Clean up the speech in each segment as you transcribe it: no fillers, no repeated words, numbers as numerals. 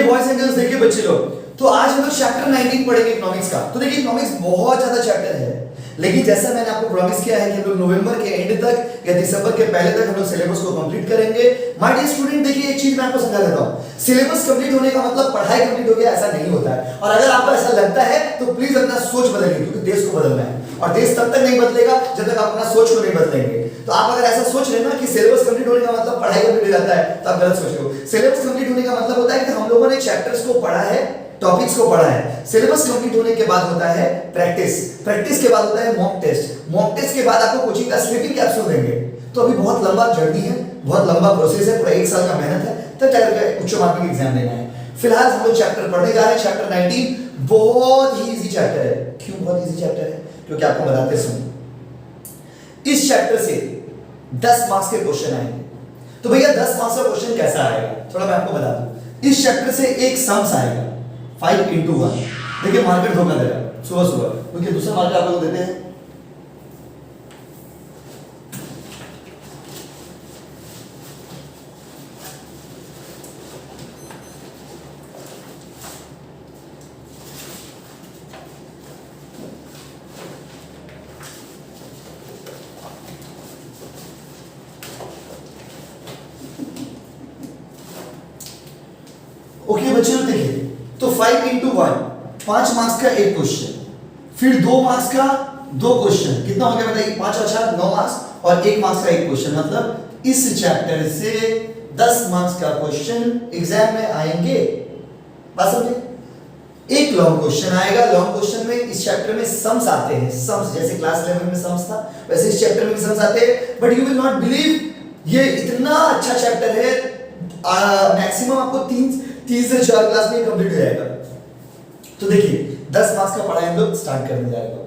Boys and girls, देखिए बच्चे लोग, तो आज हम लोग चैप्टर 19 पढ़ेंगे इकोनॉमिक्स का। तो देखिए इकोनॉमिक्स बहुत ज्यादा चैप्टर है, लेकिन जैसा मैंने आपको प्रॉमिस किया है कि हम लोग नवंबर के एंड तक या दिसंबर के पहले तक हम लोग सिलेबस को कंप्लीट करेंगे। माय डियर स्टूडेंट, देखिए एक चीज मैं आपको समझा देता हूं, सिलेबस कंप्लीट होने का मतलब पढ़ाई कंप्लीट हो गया ऐसा नहीं होता है। और अगर आपको ऐसा लगता है तो प्लीज अपना सोच बदलिए, क्योंकि देश को बदलना है और देश तब तक नहीं बदलेगा जब तक आप अपना सोच को नहीं बदलेंगे। तो आप अगर ऐसा सोच रहे हैं ना कि सिलेबस कंप्लीट होने का मतलब पढ़ाई कंप्लीट हो जाता है, तो आप गलत सोच रहे हो। सिलेबस कंप्लीट होने का मतलब होता है कि हम लोगों ने चैप्टर्स को पढ़ा है, टॉपिक्स को पढ़ा है। सिलेबस कंप्लीट होने के बाद होता है प्रैक्टिस, प्रैक्टिस के बाद होता है मॉक टेस्ट, मॉक टेस्ट के बाद आपको कोचिंग का स्लीपिंग कैप्सूल देंगे। तो अभी बहुत लंबा जर्नी है, बहुत लंबा प्रोसेस है, पूरा 1 साल का मेहनत है, तब जाकर उच्च माध्यमिक एग्जाम देना है। फिलहाल हम लोग चैप्टर पढ़ने जा रहे हैं, चैप्टर 19 बहुत ही इजी चैप्टर है। क्यों बहुत इजी चैप्टर है? क्योंकि आपको बताते सुनो, इस चैप्टर से 10 मार्क्स के क्वेश्चन आएंगे। तो भैया 10 मार्क्स का क्वेश्चन कैसा आएगा, थोड़ा मैं आपको बता दूं। इस चैप्टर से एक सम्स आएगा 5 into 1। देखिए मार्केट धोखा दे रहा है सुबह सुबह, क्योंकि दूसरा मार्केट आप लोग देते हैं। ओके बच्चों, देखिए तो 5 into 1 5 मार्क्स का एक क्वेश्चन, फिर 2 मार्क्स का 2 क्वेश्चन, कितना हो गया बताइए? 5 और 4 9 मार्क्स और 1 मार्क्स का एक क्वेश्चन। मतलब इस चैप्टर से 10 मार्क्स का क्वेश्चन एग्जाम में आएंगे। बात समझे? एक लॉन्ग क्वेश्चन आएगा, लॉन्ग क्वेश्चन में इस चैप्टर में सम्स आते हैं, सम्स जैसे क्लास 11 में सम्स था वैसे इस चैप्टर में भी सम्स आते हैं। But you will not believe ये इतना अच्छा चैप्टर है, मैक्सिमम आपको 3 से 4 क्लास में कंप्लीट हो जाएगा। तो देखिए 10 मार्क्स का पढ़ाई हम लोग स्टार्ट करने जा रहे हैं।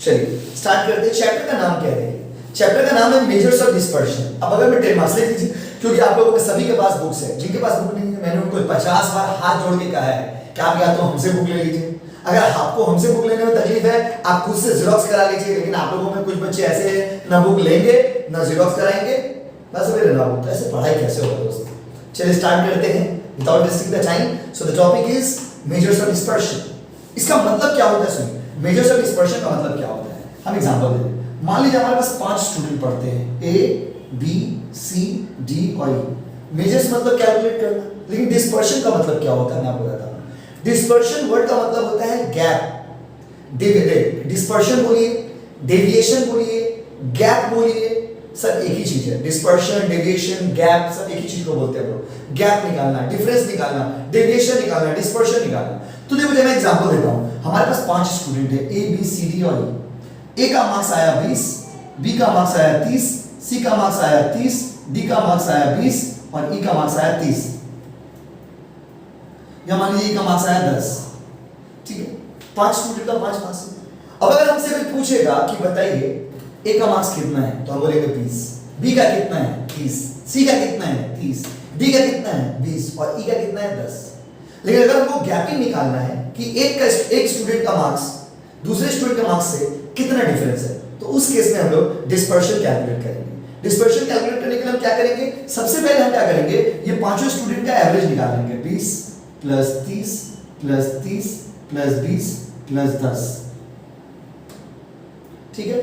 चलिए स्टार्ट करते हैं। चैप्टर का नाम क्या है? चैप्टर का नाम है मेजर्स ऑफ डिस्पर्शन। अब अगर मैं 10 मार्क्स लिख लीजिए, क्योंकि आप लोगों के सभी के पास बुक्स है। जिनके पास बुक नहीं है मैंने उनको 50 बार हाथ जोड़ के कहा है कि आप या तो हमसे बुक ले लीजिए, अगर आपको हमसे बुक लेने में तकलीफ है आप खुद से जेरॉक्स करा लीजिए। लेकिन आप लोगों में कुछ बच्चे ऐसे हैं ना बुक लेंगे ना जेरॉक्स कराएंगे, बस मेरे ना बुक। ऐसे पढ़ाई कैसे होगा दोस्तों? चलिए स्टार्ट करते हैं without wasting the time. So the topic is measures of dispersion. इसका मतलब क्या होता है? सुनिए, measures of dispersion का मतलब क्या होता है? हम एग्जांपल देते हैं। मान लीजिए हमारे पास 5 स्टूडेंट पढ़ते हैं, A, B, C, D और E। मेजर्स मतलब कैलकुलेट करना, लेकिन डिस्पर्शन का मतलब क्या होता है मैं आपको बताता हूं। डिस्पर्शन वर्ड का मतलब होता है गैप। डिस्पर्शन बोलिए, डेविएशन बोलिए, गैप बोलिए, सब एक ही चीज है। डिस्पर्शन, डेविएशन, गैप सब एक ही चीज को बोलते हैं लोग। गैप निकालना, डिफरेंस निकालना, डेविएशन निकालना, डिस्पर्शन निकालना। तो देखो मैं एग्जांपल देता हूं। हमारे पास 5 स्टूडेंट है, A, B, C, D और E। A का मार्क्स आया 20, B का मार्क्स आया 30, C का मार्क्स आया 30, D का मार्क्स आया 20 और E का मार्क्स आया 30। या मान लीजिए E का मार्क्स आया 10। ठीक है, 5 स्टूडेंट का 5 मार्क्स। अब अगर हमसे कोई पूछेगा कि बताइए A का मार्क्स कितना है, तो हम बोलेंगे 20, B का कितना है 30, C का कितना है 30, D का कितना है 20 और E का कितना है 10। लेकिन अगर हमको गैपिंग निकालना है कि एक स्टूडेंट का मार्क्स दूसरे स्टूडेंट के मार्क्स से कितना डिफरेंस है, तो उस केस में हम लोग डिस्पर्शन कैलकुलेट करेंगे। डिस्पर्शन कैलकुलेट करने के लिए हम क्या करेंगे? सबसे पहले हम क्या करेंगे, ये पांचों स्टूडेंट का एवरेज निकालेंगे। 20 + 30 + 30 + 20 + 10। ठीक है,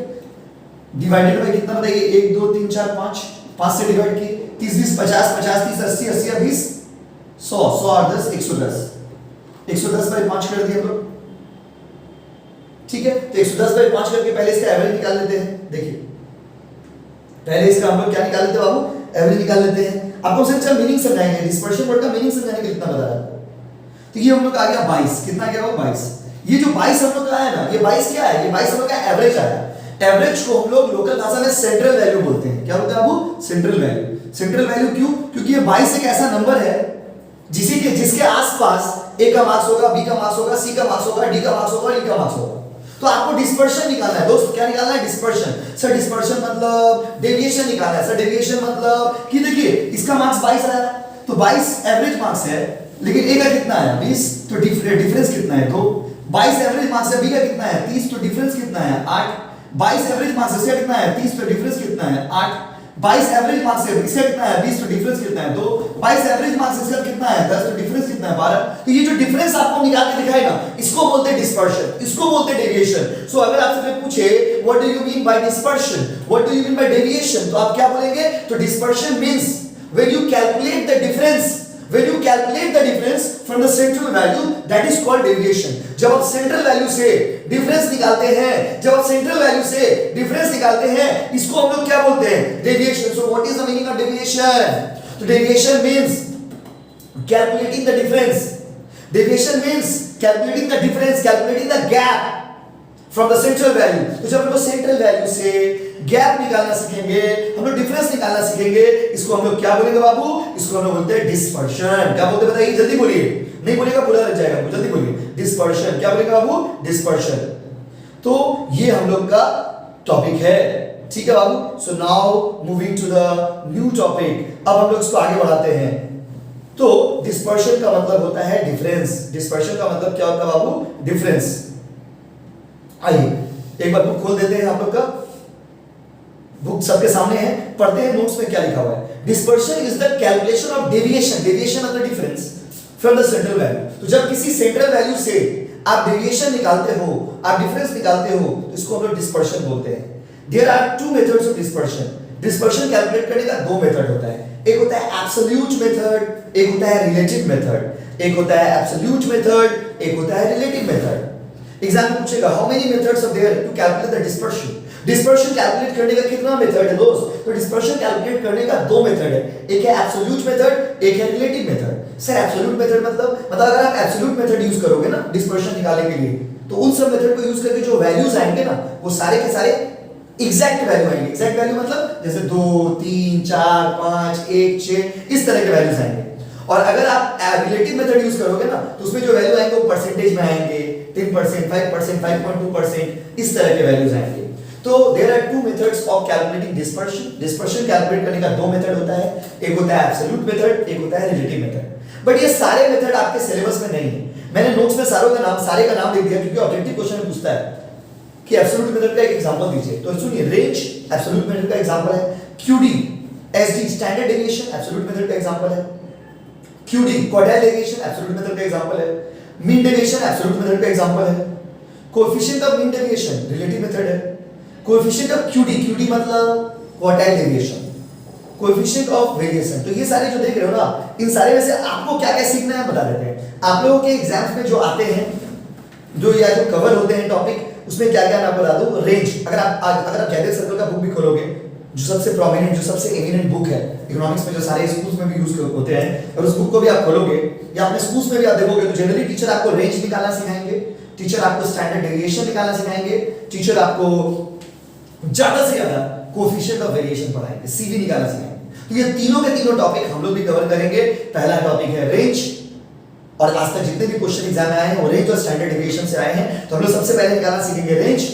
डिवाइडेड बाय कितना बताइए? 1 2 3 4 5 से डिवाइड किए, 30 20 50 50 30 80 80 20 100 100 और 10 110 110/5 कर दिए हम लोग। ठीक है, तो 110/5 करके पहले इसका एवरेज निकाल लेते हैं। देखिए पहले इसका हम लोग क्या निकाल लेते हैं बाबू? एवरेज निकाल लेते हैं। आपको सबसे अच्छा मीनिंग समझाएंगे, डिस्पर्शन वर्ड का मीनिंग समझाने के लिए कितना बता रहा है। तो ये हम लोग आ गया 22, कितना क्या हुआ 22। ये जो 22 हम लोग का आया ना, ये 22 क्या है? ये 22 हम लोग का एवरेज आया। एवरेज को हम लोग लोकल भाषा में सेंट्रल वैल्यू बोलते हैं। क्या बोलते हैं बाबू? Central value. सेंट्रल वैल्यू क्यों? क्योंकि ये 22 एक ऐसा नंबर है जिसके आसपास A का मार्क्स होगा, B का मार्क्स होगा, C का मार्क्स होगा, D का मार्क्स होगा, E का मार्क्स होगा। तो आपको डिस्पर्शन निकालना है दोस्त। क्या निकालना है? डिस्पर्शन। सर डिस्पर्शन मतलब डेविएशन निकालना है। सर डेविएशन मतलब कि देखिए इसका मार्क्स 22 आया, तो 22 एवरेज मार्क्स है, लेकिन A का कितना आया 20, तो डिफरेंस कितना है 2। 22 एवरेज मार्क्स है, B का कितना है 30, तो डिफरेंस कितना है 8। 22 एवरेज मार्क्स इसका कितना है 30, तो डिफरेंस कितना है 8। 22 एवरेज मार्क्स है, इसका कितना है 20, तो डिफरेंस कितना है 2, 22 एवरेज मार्क्स इसका कितना है 10, तो डिफरेंस कितना है 12। तो ये जो डिफरेंस आपको निकाल के दिखाएगा इसको बोलते हैं डिस्पर्शन, इसको बोलते हैं डेविएशन। सो अगर आपसे कोई पूछे what do you mean by dispersion, what do you mean by deviation, तो आप क्या बोलेंगे, तो dispersion means when you calculate the difference, when you calculate the difference from the central value, that is called deviation। जब आप central value से difference निकालते हैं, जब आप सेंट्रल वैल्यू से डिफरेंस निकालते हैं, इसको हम लोग क्या बोलते हैं, deviation. So what is the meaning of deviation, तो deviation means calculating the difference, deviation means calculating the difference, calculating the gap from the central value। तो जब हम लोग सेंट्रल वैल्यू से गैप निकालना सीखेंगे, हम लोग डिफरेंस निकालना सीखेंगे, इसको हम लोग क्या बोलेंगे बाबू, इसको हम लोग बोलते हैं डिस्पर्शन। क्या बोलते हैं बताइए, जल्दी बोलिए, नहीं बोलिएगा बुरा लग जाएगा, जल्दी बोलिए, डिस्पर्शन। क्या बोलेंगे बाबू, डिस्पर्शन। तो ये हम लोग का टॉपिक है, ठीक है बाबू। So now moving to the new topic, अब हम लोग इसको आगे बढ़ाते हैं। तो डिस्पर्शन का मतलब होता है डिफरेंस, डिस्पर्शन का मतलब क्या होता है बाबू, डिफरेंस। आइए एक बार बुक खोल देते हैं, आप लोग का बुक सबके सामने है, पढ़ते हैं नोट्स में क्या लिखा हुआ है। Dispersion is the calculation of deviation, deviation of the difference from the central value. तो जब किसी सेंट्रल वैल्यू से आप डेविएशन निकालते हो, आप डिफरेंस निकालते हो, तो इसको हम लोग डिस्पर्शन बोलते हैं। There are two methods of dispersion. Dispersion calculate करने का दो मेथड होता है, एक होता है एब्सोल्यूट मेथड, एक होता है रिलेटिव मेथड। एक होता है एब्सोल्यूट मेथड, एक होता है रिलेटिव मेथड। एग्जाम में पूछेगा how many methods are there to calculate the dispersion. Dispersion calculate करने का कितना मेथड है दोस्त, तो डिस्पर्शन कैलकुलेट करने का दो मेथड है, एक है एब्सोल्यूट मेथड, एक है relative method. Sir absolute method मतलब अगर आप एब्सोल्यूट मेथड यूज करोगे ना डिस्पर्शन निकालने के लिए, तो उन सब मेथड को यूज करके जो वैल्यूज आएंगे ना, वो सारे के सारे एग्जैक्ट वैल्यू आएंगे। एग्जैक्ट वैल्यू मतलब जैसे 2, 3, 4, 5, 1, 6 इस तरह के वैल्यूज आएंगे। और अगर आप रिलेटिव मेथड यूज करोगे ना, तो उसमें जो वैल्यू आएंगे वो परसेंटेज में आएंगे, 10%, 5%, 5.2% इस तरह के वैल्यूज आएंगे। तो there are two methods of calculating dispersion. Dispersion calculate करने का दो मेथड होता है, एक होता है एब्सोल्यूट मेथड, एक होता है रिलेटिव मेथड। बट ये सारे मेथड आपके सिलेबस में नहीं है। मैंने नोट्स में सारे का नाम लिख दिया, क्योंकि ऑब्जेक्टिव क्वेश्चन में पूछता है कि एब्सोल्यूट मेथड का एक एग्जांपल दीजिए। तो सुनिए, रेंज एब्सोल्यूट मेथड का एग्जांपल है, QD SD standard deviation absolute method का एग्जांपल है, QD quartile deviation absolute method का एग्जांपल है, मीन डेविएशन एब्सोल्यूट मेथड का एग्जांपल है, coefficient of mean deviation relative method है, कोएफिशिएंट ऑफ क्यूडी मतलब quartile deviation, coefficient of variation. तो ये सारे जो देख रहे हो ना, इन सारे में से आपको क्या क्या सीखना है बता देते हैं। आप लोगों के एग्जाम्स में जो आते हैं, जो कवर होते हैं टॉपिक, उसमें क्या क्या मैं आपको बता दूं। रेंज, अगर आप जयदेव सर्कल का बुक भी खोलोगे, जो सबसे प्रोमिनेंट, जो सबसे एमिनेंट बुक है इकोनॉमिक्स में, जो सारे स्कूल्स में भी यूज होते हैं, और उस बुक को भी आप खोलोगे या अपने स्कूल्स में भी आप देखोगे, तो जनरली टीचर आपको रेंज निकालना सिखाएंगे, टीचर आपको स्टैंडर्ड डेविएशन निकालना सिखाएंगे, टीचर आपको ज्यादा से ज्यादा कोएफिशिएंट ऑफ वेरिएशन पढ़ाएंगे, सीवी निकालना सिखाएंगे। तो ये तीनों के तीनों टॉपिक हम लोग भी कवर करेंगे। पहला टॉपिक है रेंज, और आज तक जितने भी क्वेश्चन एग्जाम में आए हैं वो रेंज और स्टैंडर्ड डेविएशन से आए हैं। तो हम लोग सबसे पहले निकालना सीखेंगे रेंज,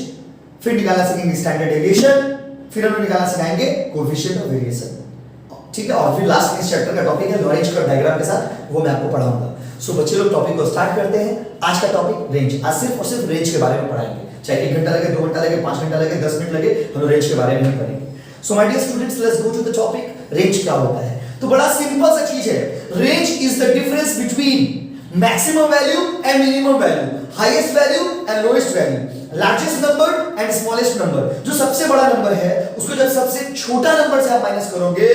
फिर निकालना सीखेंगे स्टैंडर्ड डेविएशन, फिर हम लोग निकालना सिखाएंगे कोएफिशिएंट ऑफ वेरिएशन, ठीक है। और फिर लास्ट इस चैप्टर का टॉपिक है लॉरेंज कर्व डायग्राम के साथ, वो मैं आपको पढ़ाऊंगा। सो बच्चे लोग टॉपिक को स्टार्ट करते हैं। आज का टॉपिक रेंज, आज सिर्फ और सिर्फ रेंज के बारे में पढ़ाएंगे, चाहे 1 घंटा लगे, 2 घंटा लगे, 5 घंटा लगे, 10 मिनट लगे, हम लोग रेंज के बारे में ही पढ़ेंगे। So my dear students, let's go to the topic. Range क्या होता है? तो बड़ा सिंपल सा चीज है, range is the difference between maximum value and minimum value, highest value and lowest value, largest number and smallest number। जो सबसे बड़ा नंबर है उसको जब सबसे छोटा नंबर से आप माइनस करोगे,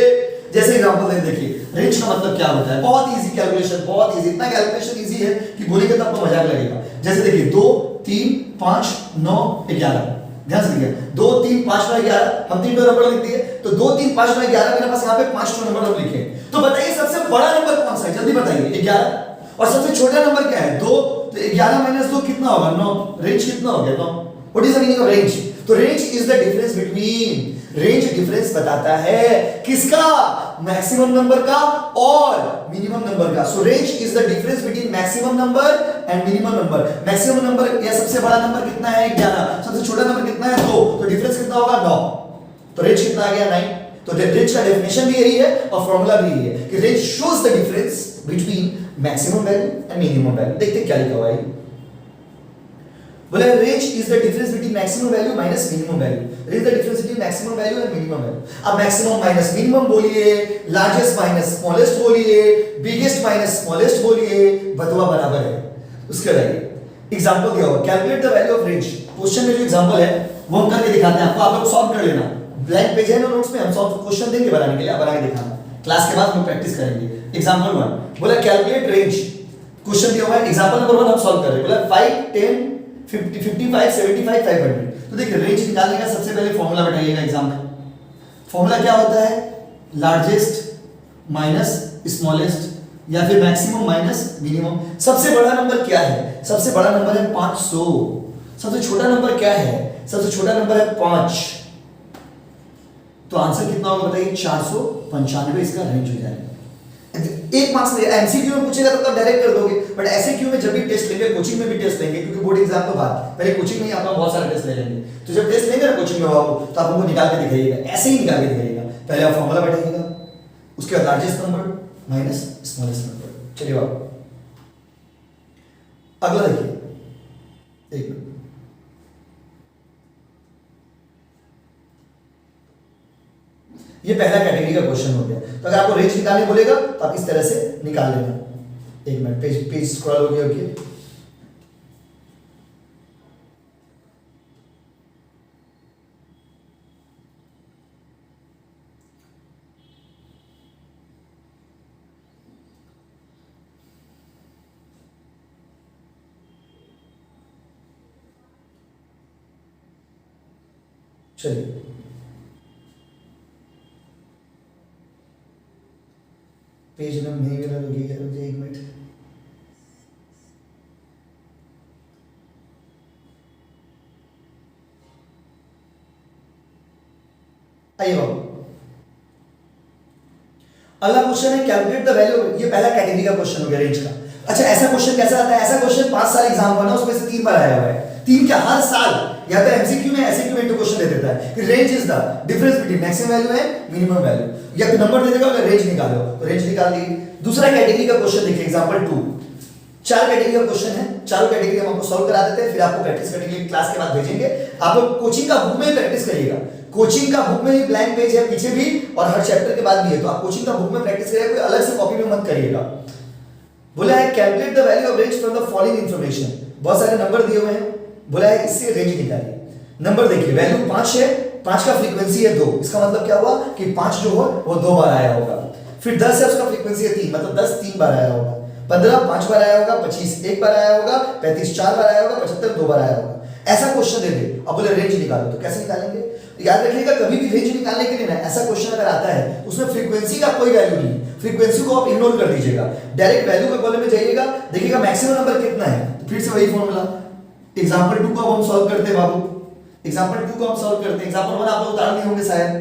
जैसे एग्जांपल देखिए, रेंज का मतलब क्या होता है? बहुत इजी कैलकुलेशन, बहुत इजी, इतना कैलकुलेशन इजी है कि बोलेंगे तो आपको मजाक लगेगा। जैसे देखिए 2, 3, 5, 9, 11, ध्यान से देखिए 2, 3, 5, 9, 11, हम 3 नंबर लिख दिए, तो 2, 3, 5, 9, 11 मेरे पास यहाँ पे 5 नंबर हम लिखे। तो बताइए सबसे बड़ा नंबर कौन सा है? जल्दी बताइए। 11। और सबसे छोटा नंबर क्या है? 2। तो 11 - 2 कितना होगा? 9। रेंज कितना हो गया? 9। What is the meaning of range? तो range is the difference between, range difference बताता है किसका? मैक्सिमम नंबर का और मिनिमम नंबर का। सो range is the difference between maximum number and minimum number. Maximum number या सबसे बड़ा नंबर कितना है? 11। सबसे छोटा नंबर कितना है? 2। तो डिफरेंस कितना होगा? 9। तो रेंज कितना आ गया? 9। तो रेंज का डेफिनेशन भी यही है और फॉर्मूला भी यही है कि range shows the difference between maximum value and minimum value. देखते क्या लिखा हुआ है। बोले range is the difference between maximum value minus minimum value. Range the difference between maximum value and minimum value. अब मैक्सिमम माइनस मिनिमम बोलिए, largest minus smallest बोलिए, biggest minus smallest बोलिए, बदवा बराबर है। उसके बाद एग्जांपल दिया हुआ, calculate the value of range. Question में जो एग्जांपल है वो हम करके दिखाते हैं आपको, आप लोग सॉल्व कर लेना। ब्लैंक पेज है ना नोट्स में, हम सॉल्व क्वेश्चन देंगे बनाने के लिए, आप बना के दिखाना। क्लास के बाद हम प्रैक्टिस करेंगे। एग्जांपल 1 बोला कैलकुलेट रेंज, क्वेश्चन दिया हुआ है। एग्जांपल नंबर 1 हम सॉल्व कर रहे हैं। बोला 5 10 50 55 75 500। तो देखिए रेंज निकालने का सबसे पहले फॉर्मूला बताइएगा एग्जाम में। फॉर्मूला क्या होता है? लार्जेस्ट माइनस स्मॉलेस्ट या फिर मैक्सिमम माइनस मिनिमम। सबसे बड़ा नंबर क्या है? सबसे बड़ा नंबर है 500। सबसे छोटा नंबर क्या है? सबसे छोटा नंबर है 5। तो आंसर कितना होगा बताइए? 495 इसका रेंज हो जाएगा। एक मार्क्स में एमसीक्यू में पूछेगा तो डायरेक्ट कर दोगे, बट एसएक्यू में जब भी टेस्ट लेंगे, कोचिंग में भी टेस्ट लेंगे, क्योंकि बोर्ड एग्जाम तो बाद, पहले कोचिंग में ही आपका बहुत सारे टेस्ट ले लेंगे। तो जब टेस्ट लेंगे ना कोचिंग में बाबू, तो आप हमको निकाल के दिखाइएगा, ऐसे ही निकाल के दिखाइएगा। पहले आप फॉर्मूला बैठाइएगा, उसके बाद largest number minus smallest number. चलिए बाबू अगला देखिए, एक मिनट। ये पहला कैटेगरी का क्वेश्चन हो गया। तो अगर आपको रेंज निकालने बोलेगा तो आप इस तरह से निकाल लेना। एक मिनट, पेज स्क्रॉल हो गया। ओके, चलिए पेज नंबर नहीं मिला, रुकिए एक मिनट। आइए बाबू, अगला क्वेश्चन है कैलकुलेट द वैल्यू। ये पहला कैटेगरी का क्वेश्चन हो गया रेंज का। अच्छा, ऐसा क्वेश्चन कैसा आता है? ऐसा क्वेश्चन 5 साल एग्जाम हुआ ना, उसमें से 3 बार आया हुआ है। 3 क्या, हर साल या तो एमसीक्यू में एसक्यू में क्वेश्चन दे देता है कि range is the difference between maximum value and minimum value, या फिर नंबर दे देगा और रेंज निकालो, तो रेंज निकाल ली। दूसरा कैटेगरी का क्वेश्चन देखिए, एग्जांपल 2। 4 कैटेगरी का क्वेश्चन है, चारों कैटेगरी हम आपको सॉल्व करा देते हैं, फिर आपको प्रैक्टिस करने के लिए क्लास के बाद भेजेंगे। आप लोग कोचिंग का बुक में ही प्रैक्टिस करिएगा। कोचिंग का बुक में ही ब्लैंक पेज है पीछे भी, और हर चैप्टर के बाद भी है, तो आप कोचिंग का बुक में प्रैक्टिस करिएगा, कोई अलग से कॉपी में मत करिएगा। बोला है calculate the value of range from the following information. बहुत सारे नंबर दिए हुए हैं, बोला है इससे रेंज निकालिए। नंबर देखिए, वैल्यू 5 है, 5 का फ्रीक्वेंसी है 2, इसका मतलब क्या हुआ कि 5 जो हो वो 2 बार आया होगा। फिर 10 है, उसका फ्रीक्वेंसी है 3, मतलब 10 3 बार आया होगा। 15 5 बार आया होगा, 25 1 बार आया होगा, 35 4 बार आया होगा, 75 2 बार आया होगा। ऐसा क्वेश्चन दे दे, अब बोले रेंज निकालो, तो कैसे निकालेंगे? याद रखिएगा, कभी भी रेंज निकालने के लिए ना ऐसा क्वेश्चन अगर आता है उसमें फ्रीक्वेंसी का कोई वैल्यू नहीं, फ्रीक्वेंसी को आप इग्नोर कर दीजिएगा, डायरेक्ट वैल्यू के कॉलम में जाइएगा, देखिएगा मैक्सिमम नंबर कितना है, तो फिर से वही फॉर्मूला। एग्जांपल 2 को अब हम सॉल्व करते हैं बाबू। एग्जांपल 2 को हम सॉल्व करते हैं। एग्जांपल 1 आप लोग उतार दिए होंगे शायद,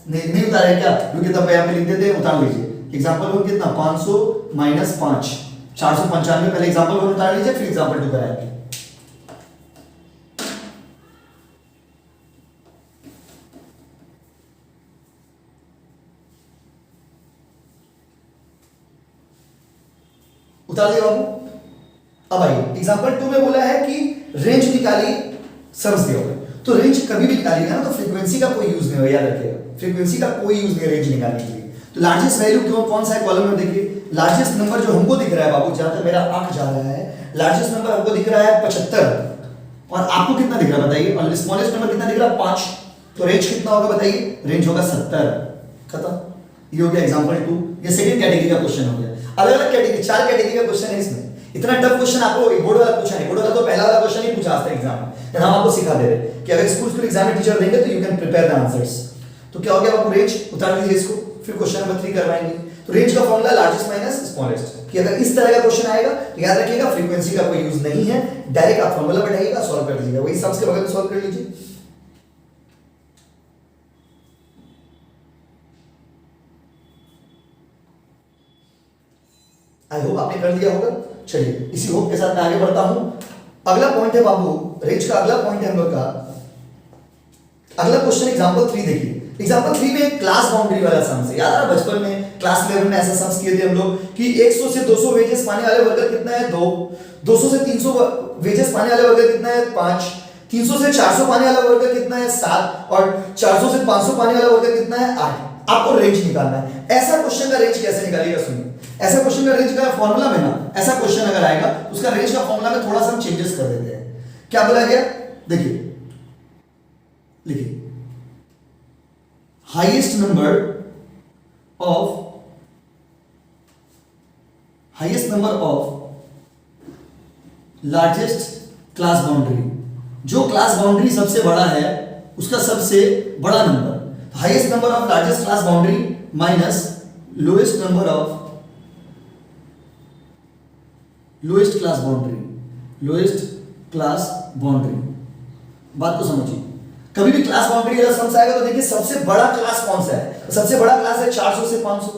नहीं उतारे क्या? क्योंकि तब यहाँ पे लिख देते हैं, उतार लीजिए। एग्जांपल 1 कितना? 500 माइनस 5 495। पहले एग्जांपल 1 उतार लीजिए, फिर एग्जांपल 2 कराएंगे। उतार दिया बाबू। अब आइए, एग्जांपल 2 में बोला है कि रेंज निकाली, समझ दिया होगा। तो रेंज कभी भी निकालिएगा ना तो फ्रीक्वेंसी का कोई यूज नहीं हो, याद रखिएगा, फ्रीक्वेंसी का कोई यूज नहीं रेंज निकालने के लिए। तो लार्जेस्ट वैल्यू क्यों, कौन सा है कॉलम में देखिए, लार्जेस्ट नंबर जो हमको दिख रहा है बाबू, जहां तक मेरा आंख जा रहा है, लार्जेस्ट नंबर हमको दिख रहा है 75, और आपको कितना दिख रहा है बताइए? और स्मॉलेस्ट नंबर कितना दिख रहा है? 5। तो रेंज कितना होगा बताइए? रेंज होगा 70। खत्म, ये हो गया एग्जांपल 2। ये सेकंड कैटेगरी का क्वेश्चन हो गया। अलग अलग कैटेगरी, 4 कैटेगरी का क्वेश्चन है इसमें। इतना टफ क्वेश्चन आपको बोर्ड वाला पूछा नहीं, बोर्ड वाला तो पहला वाला क्वेश्चन ही पूछा था एग्जाम में। हम आपको सिखा दे रहे कि अगर स्कूल के एग्जाम में टीचर देंगे तो you can prepare the answers. तो क्या हो गया आपको? रेंज उतार दीजिए इसको, फिर क्वेश्चन नंबर 3 करवाएंगे। तो रेंज का फॉर्मूला लार्जेस्ट माइनस स्मॉलेस्ट, कि अगर इस तरह का क्वेश्चन आएगा तो याद रखिएगा फ्रीक्वेंसी का कोई यूज नहीं है, डायरेक्ट आप फॉर्मूला बैठाइएगा, सॉल्व कर दीजिएगा, वही सम्स के बगल में सॉल्व कर लीजिए। आई होप आपने कर दिया होगा। चलिए, इसी होप के साथ मैं आगे बढ़ता हूं। अगला पॉइंट है बाबू, रेंज का अगला पॉइंट है हम लोग का। अगला क्वेश्चन एग्जांपल 3 देखिए, एग्जांपल 3 में क्लास बाउंड्री वाला सम्स है, याद आ रहा बचपन में क्लास 11 में ऐसा सम्स किए थे हम लोग कि 100 से 200 वेजेस पाने वाले वर्कर कितना है 2, 200 से 300 वेजेस पाने वाले वर्कर कितना है 5, 300 से 400 पाने वाला वर्कर कितना है 7 और 400 से 500 पाने वाला वर्कर कितना है 8। आपको रेंज निकालना है। ऐसा क्वेश्चन का रेंज कैसे निकालेगा सुनिए, ऐसा क्वेश्चन का रेंज का फॉर्मूला में ना, ऐसा क्वेश्चन अगर आएगा उसका रेंज का फॉर्मूला में थोड़ा सा हम चेंजेस कर देते हैं। क्या बोला गया, देखिए लिखिए highest number of largest class boundary, जो क्लास बाउंड्री सबसे बड़ा है उसका सबसे बड़ा number, highest number of largest class boundary minus lowest number of lowest class boundary. बात को समझिए, कभी भी क्लास बाउंड्री का सम्स आएगा तो देखिए सबसे बड़ा क्लास कौन सा है, सबसे बड़ा क्लास है 400 से 500।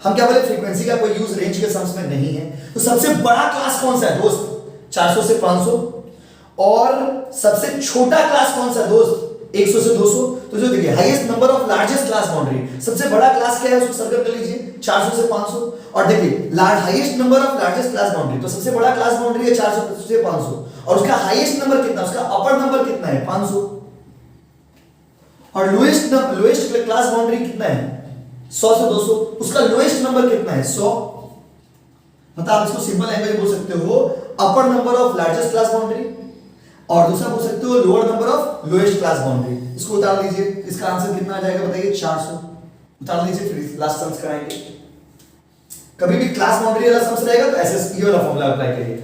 हम क्या बोले, फ्रीक्वेंसी का कोई यूज रेंज के सम्स में नहीं है, तो सबसे बड़ा क्लास कौन सा है दोस्त 400 से 500, और सबसे छोटा क्लास कौन सा है दोस्त 100 से 200। तो जो देखिए highest number of largest class boundary, सबसे बड़ा क्लास क्या है उसको सर्कल कर लीजिए 400 से 500, और देखिए highest number of largest class boundary, तो सबसे बड़ा क्लास बाउंड्री है 400 से 500 और उसका हाईएस्ट नंबर कितना, उसका अपर नंबर कितना है 500, और लोएस्ट क्लास बाउंड्री कितना है 100 से 200, उसका लोएस्ट नंबर कितना है 100। मतलब आप इसको सिंपल लैंग्वेज बोल सकते हो upper number of largest class boundary, और दूसरा बोल सकते हो lower number of lowest class boundary. इसको उतार लीजिए, इसका आंसर कितना आ जाएगा बताइए 400। उतार लीजिए, फिर लास्ट सम्स कराएंगे। कभी भी क्लास बाउंड्री वाला सम्स रहेगा तो ऐसे ये वाला फॉर्मूला अप्लाई करिए।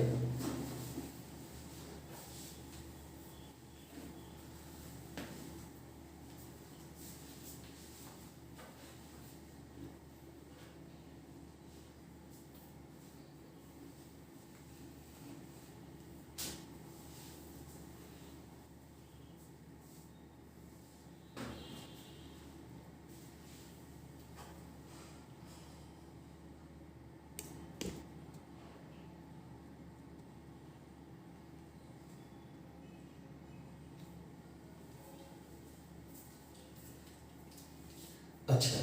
अच्छा,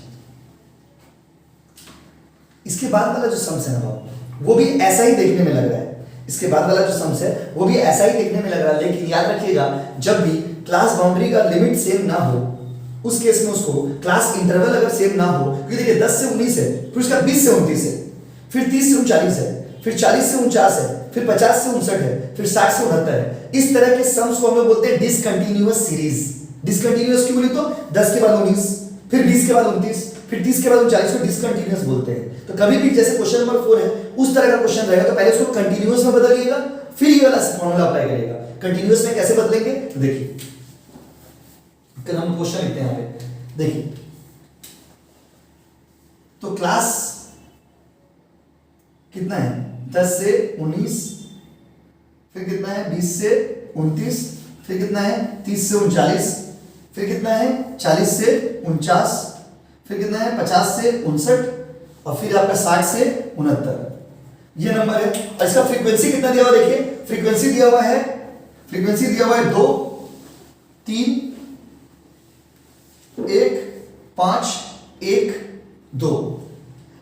इसके बाद वाला जो सम्स है ना बाबू, वो भी ऐसा ही देखने में लग रहा है। इसके बाद वाला जो सम्स है वो भी ऐसा ही देखने में लग रहा है, लेकिन याद रखिएगा जब भी क्लास बाउंड्री का लिमिट सेम ना हो उस केस में उसको क्लास इंटरवल अगर सेम ना हो, क्योंकि देखिए 10 से 19 है, फिर उसका 20 से 29 है, फिर 30 से 39 है, फिर 40 से 49 है, फिर 50 से 59 है, फिर 60 से 69 है। इस तरह के सम्स को हम लोग बोलते हैं डिसकंटीन्यूअस सीरीज। डिसकंटीन्यूअस क्यों बोली, तो 10 के बाद 19, फिर 20 के बाद 29, फिर 30 के बाद 39 को डिसकंटीन्यूअस बोलते हैं। तो कभी भी जैसे क्वेश्चन नंबर 4 है उस तरह का क्वेश्चन रहेगा तो पहले उसको कंटीन्यूअस में बदलिएगा, फिर ये वाला फॉर्मूला अप्लाई करिएगा। कंटीन्यूअस में कैसे बदलेंगे तो देखिए, हम क्वेश्चन लिखते हैं यहाँ पे, देखिए तो क्लास कितना है 10 से 19, फिर कितना है 20 से 29, फिर कितना है 30 से 39, फिर कितना है 40 से 49, फिर कितना है 50 से 59, और फिर आपका 60 से 69। ये नंबर है। और इसका फ्रीक्वेंसी कितना दिया हुआ देखिए, फ्रीक्वेंसी दिया हुआ है 2, 3, 1, 5, 1, 2।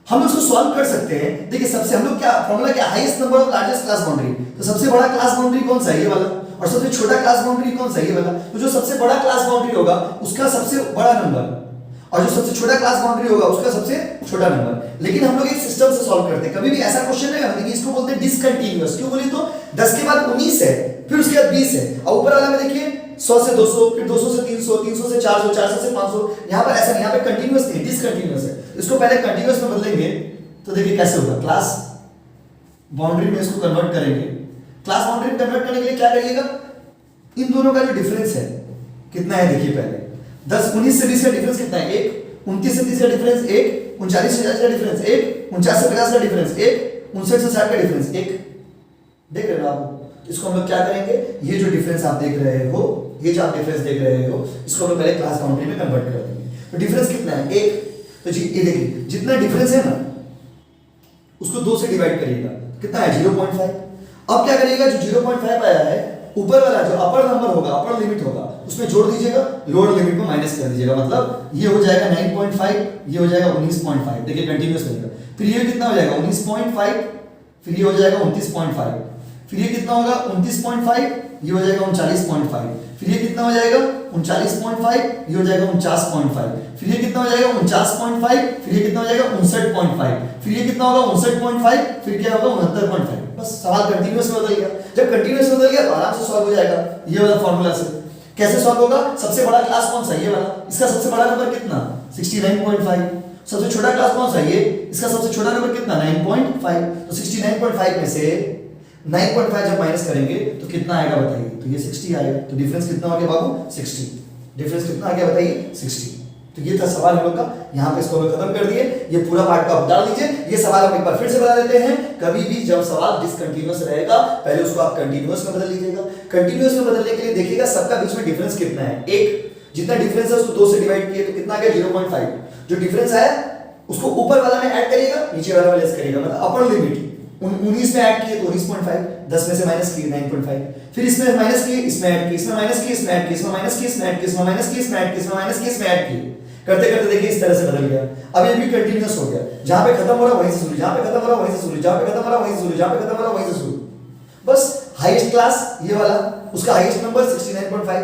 हम लोग इसको सॉल्व कर सकते हैं। देखिए सबसे हम लोग क्या फॉर्मूला क्या, highest number of largest class boundary, तो सबसे बड़ा क्लास बाउंड्री कौन सा है ये वाला, और सबसे छोटा क्लास बाउंड्री कौन सा है ये वाला। तो जो सबसे बड़ा क्लास बाउंड्री होगा उसका सबसे बड़ा नंबर, और जो सबसे छोटा क्लास बाउंड्री होगा उसका सबसे छोटा नंबर। लेकिन हम लोग एक सिस्टम से सॉल्व करते हैं। कभी भी ऐसा क्वेश्चन रहेगा ना, इसको बोलते हैं डिसकंटीन्यूअस। क्यों बोली, तो 10 के बाद 19 है, फिर उसके बाद 20 है, और ऊपर वाला में देखिए 100 से 200, फिर 200 से 300, 300 से 400, 400 से 500। यहाँ पर ऐसा नहीं, यहाँ पे कंटीन्यूअस नहीं, डिसकंटीन्यूअस है। इसको पहले कंटीन्यूअस में बदलेंगे तो देखिए कैसे होगा, क्लास बाउंड्री में इसको कन्वर्ट करेंगे। क्लास बाउंड्री में कन्वर्ट करने के लिए क्या करिएगा, इन दोनों का जो डिफरेंस है कितना है देखिए, पहले 10 19 से 20 का डिफरेंस कितना है 1, 29 से 30 का डिफरेंस 1, 39 से 40 का डिफरेंस 1, 49 से 50 का डिफरेंस 1, 59 से 60 का डिफरेंस 1। देख रहे हो आप, इसको हम लोग क्या करेंगे, ये जो डिफरेंस आप देख रहे हो, ये जो आप डिफरेंस देख रहे हो, इसको हम लोग पहले क्लास बाउंड्री में कन्वर्ट कर देंगे। तो डिफरेंस कितना है 1, तो जी ये देखिए जितना डिफरेंस है ना उसको 2 से डिवाइड करिएगा, कितना है 0.5। अब क्या करिएगा, जो 0.5 आया है ऊपर वाला जो अपर नंबर होगा, अपर लिमिट होगा, उसमें जोड़ दीजिएगा, लोअर लिमिट में माइनस कर दीजिएगा, मतलब ये हो जाएगा 9.5, ये हो जाएगा 19.5। देखिए कंटिन्यूअस रहेगा। फिर ये कितना हो जाएगा 19.5, फिर ये हो जाएगा 29.5, फिर ये कितना होगा 29.5, ये हो जाएगा 39.5, फिर ये कितना हो जाएगा 39.5, ये हो जाएगा 49.5, फिर ये कितना हो जाएगा 49.5, फिर ये कितना हो जाएगा 59.5, फिर ये कितना होगा 59.5, फिर क्या होगा 69.5। बस सवाल कंटीन्यूअस में बदल गया। जब कंटीन्यूअस में बदल गया तो आराम से सॉल्व हो जाएगा ये वाला फार्मूला से। कैसे सॉल्व होगा? सबसे बड़ा क्लास कौन सा है? ये वाला। इसका सबसे बड़ा नंबर कितना? 69.5। सबसे छोटा क्लास कौन सा है? ये। इसका सबसे छोटा नंबर कितना? 9.5। तो 69.5 में से 9.5 जब माइनस करेंगे तो कितना आएगा बताइए? तो ये 60 आएगा। तो डिफरेंस कितना हो गया बाबू? 60। डिफरेंस कितना आ गया बताइए? 60। तो ये था सवाल हम लोग का। यहाँ पे इसको हम खत्म कर दिए। ये पूरा पार्ट को आप डाल दीजिए। ये सवाल हम एक बार फिर से बता देते हैं। कभी भी जब सवाल डिसकंटीन्यूअस रहेगा, पहले उसको आप कंटीन्यूअस में बदल लीजिएगा। कंटीन्यूअस में बदलने के लिए देखिएगा सबका बीच में डिफरेंस कितना है। एक जितना डिफरेंस है उसको 2 से डिवाइड किए तो कितना आ गया? 0.5। जो डिफरेंस आया उसको ऊपर वाला में ऐड करिएगा, नीचे वाला में लेस करिएगा, मतलब अपर लिमिट 19 में ऐड किए तो 19.5, 10 में से माइनस किए 9.5, फिर इसमें माइनस किए, इसमें ऐड किए, इसमें माइनस किए, इसमें ऐड किए, इसमें माइनस किए, इसमें ऐड किए, इसमें माइनस किए, इसमें ऐड किए, इसमें माइनस किए, इसमें ऐड किए, करते करते देखिए इस तरह से बदल गया। अब ये भी कंटीन्यूअस हो गया। जहां पे खत्म हो रहा वहीं से शुरू, जहां पे खत्म हो रहा वहीं से शुरू, जहां पे खत्म हो रहा वहीं से शुरू, जहां पे खत्म हो रहा वहीं से शुरू। बस हाईएस्ट क्लास ये वाला, उसका हाईएस्ट नंबर 69.5,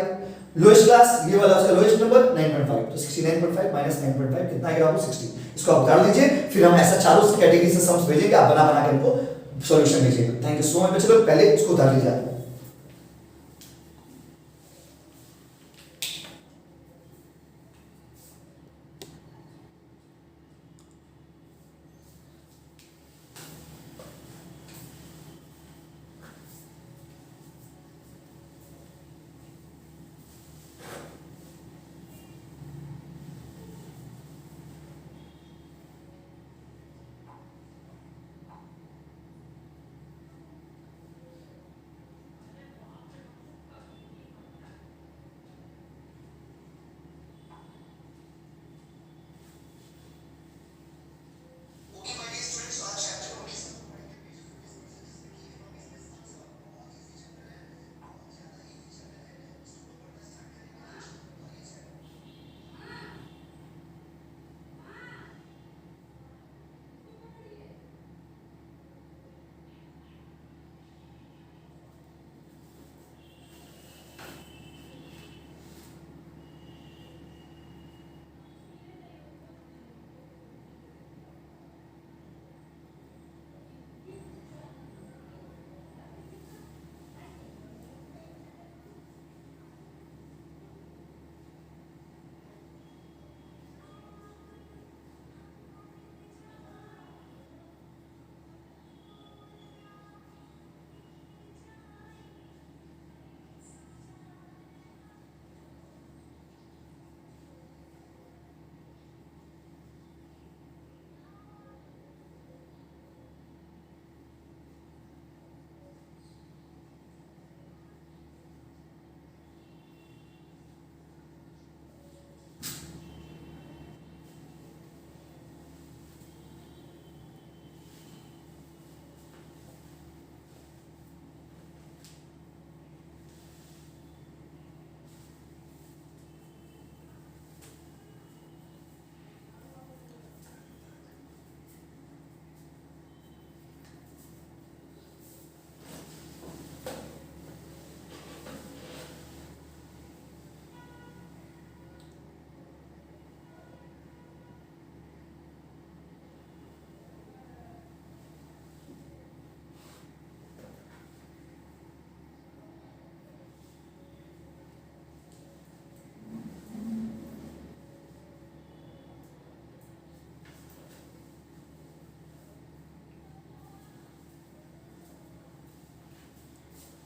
लोएस्ट क्लास ये वाला, उसका लोएस्ट नंबर 9.5। तो 69.5 माइनस 9.5 कितना आएगा आपको? 60। इसको आप उतार लीजिए, फिर हम ऐसा चारों कैटेगरी से सम्स भेजेंगे, आप बना बना के इनको सॉल्यूशन भेजिएगा। Thank you so much. चलो पहले इसको उतार लीजिए आप।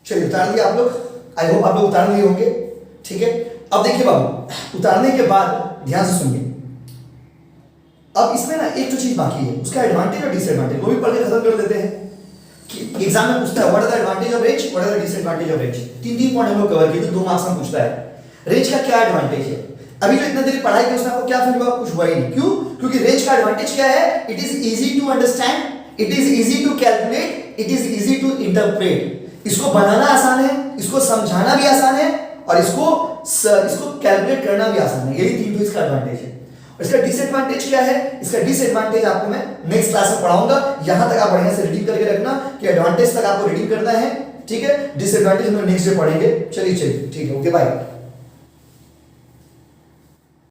चलिए उतार दिया आप लोग। आई होप आप लोग उतार लिए होंगे। ठीक है, अब देखिए बाबू, उतारने के बाद ध्यान से सुनिए। अब इसमें ना एक तो चीज बाकी है, उसका एडवांटेज और डिसएडवांटेज वो भी पढ़ के खत्म कर देते हैं। कि एग्जाम में पूछता है what are the advantage of range, what are the disadvantage of range. तीन पॉइंट हम लोग कवर किए, तो 2 मार्क्स में पूछता है रेंज का क्या एडवांटेज है। अभी जो इतना देर पढ़ाई की उसने आपको क्या फील हुआ? कुछ हुआ ही नहीं। क्यों? क्योंकि रेंज का एडवांटेज क्या है? It is easy to understand, it is easy to calculate, it is easy to interpret. इसको बनाना आसान है, इसको समझाना भी आसान है, और इसको कैलकुलेट करना भी आसान है। यही तीन तो इसका एडवांटेज है। और इसका डिसएडवांटेज क्या है? इसका डिसएडवांटेज आपको मैं नेक्स्ट क्लास में पढ़ाऊंगा। यहां तक आप बढ़िया से रीडिंग करके रखना कि एडवांटेज तक आपको रीडिंग करना है, ठीक है। डिसएडवांटेज हम नेक्स्ट डे पढ़ेंगे। चलिए ठीक है, ओके बाय।